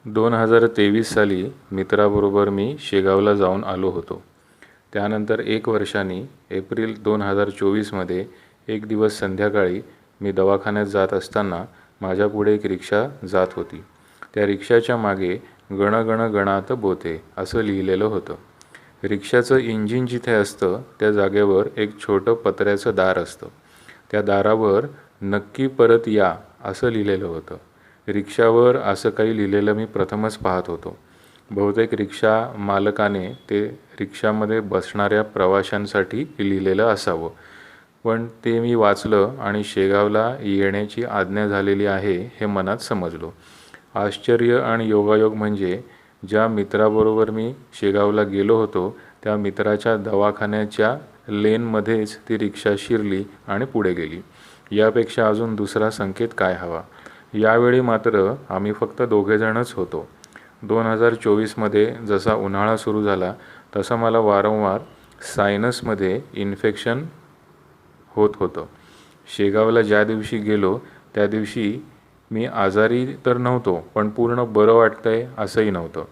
2023 साली मित्राबरोबर मी शेगावला जाऊन आलो होतो. त्यानंतर 1 वर्षांनी एप्रिल 2024मध्ये एक दिवस संध्याकाळी मी दवाखान्यात जात असताना माझ्यापुढे एक रिक्षा जात होती. त्या रिक्षाच्या मागे गण गण गणात बोथे असं लिहिलेलं होतं. रिक्षाचं इंजिन जिथे असतं त्या जागेवर एक छोटं पत्र्याचं दार असतं. त्या दारावर नक्की परत या असं लिहिलेलं होतं. रिक्षावर असं काही लिहिलेलं मी प्रथमच पाहत होतो. बहुतेक रिक्षा मालकाने ते रिक्षामध्ये बसणाऱ्या प्रवाशांसाठी लिहिलेलं असावं. पण ते मी वाचलं आणि शेगावला येण्याची आज्ञा झालेली आहे हे मनात समजलो. आश्चर्य आणि योगायोग म्हणजे ज्या मित्राबरोबर मी शेगावला गेलो होतो त्या मित्राच्या दवाखान्याच्या लेनमध्येच ती रिक्षा शिरली आणि पुढे गेली. यापेक्षा अजून दुसरा संकेत काय हवा. यावेळी मात्र आम्ही फक्त दोघेजणच होतो. 2024मध्ये जसा उन्हाळा सुरू झाला तसं मला वारंवार सायनसमध्ये इन्फेक्शन होत होतं. शेगावला ज्या दिवशी गेलो त्या दिवशी मी आजारी तर नव्हतो, पण पूर्ण बरं वाटतंय असंही नव्हतं.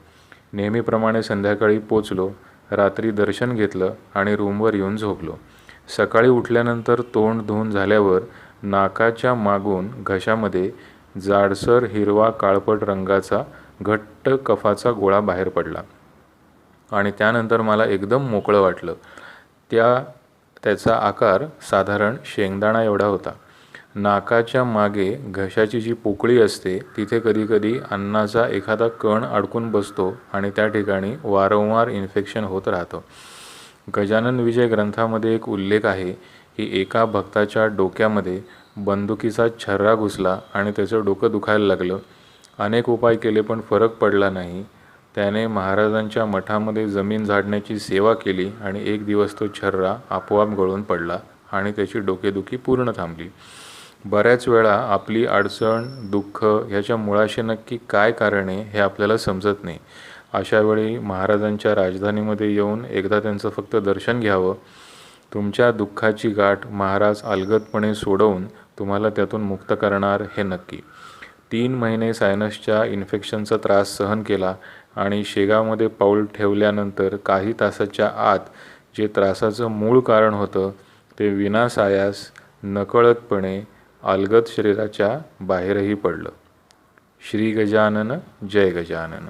नेहमीप्रमाणे संध्याकाळी पोचलो, रात्री दर्शन घेतलं आणि रूमवर येऊन झोपलो. सकाळी उठल्यानंतर तोंड धुवून झाल्यावर नाकाच्या मागून घशामध्ये जाडसर हिरवा काळपट रंगाचा घट्ट कफाचा गोळा बाहेर पडला आणि त्यानंतर मला एकदम मोकळं वाटलं. त्याचा आकार साधारण शेंगदाणा एवढा होता. नाकाच्या मागे घशाची जी पोकळी असते तिथे कधीकधी अन्नाचा एखादा कण अडकून बसतो आणि त्या ठिकाणी वारंवार इन्फेक्शन होत राहतं. गजानन विजय ग्रंथामध्ये एक उल्लेख आहे की एका भक्ताच्या डोक्यामध्ये बंदुकीचा छर्रा घुसला आणि त्याचं डोकं दुखायला लागलं. अनेक उपाय केले पण फरक पडला नाही. त्याने महाराजांच्या मठामध्ये जमीन झाडण्याची सेवा केली आणि एक दिवस तो छर्रा आपोआप गळून पडला आणि त्याची डोकेदुखी पूर्ण थांबली. बऱ्याच वेळा आपली अडचण, दुःख ह्याच्या मुळाशी नक्की काय कारण आहे हे आपल्याला समजत नाही. अशा वेळी महाराजांच्या राजधानीमध्ये येऊन एकदा त्यांचं फक्त दर्शन घ्यावं. तुमच्या दुःखाची गाठ महाराज अलगदपणे सोडवून तुम्हाला त्यातून मुक्त करणार हे नक्की. 3 महिने सायनसच्या इन्फेक्शनचा त्रास सहन केला आणि शेगावमध्ये पाऊल ठेवल्यानंतर काही तासाच्या आत जे त्रासाचं मूळ कारण होतं ते विनासायास नकळतपणे अलगद शरीराच्या बाहेरही पडलं. श्री गजानन जय गजानन.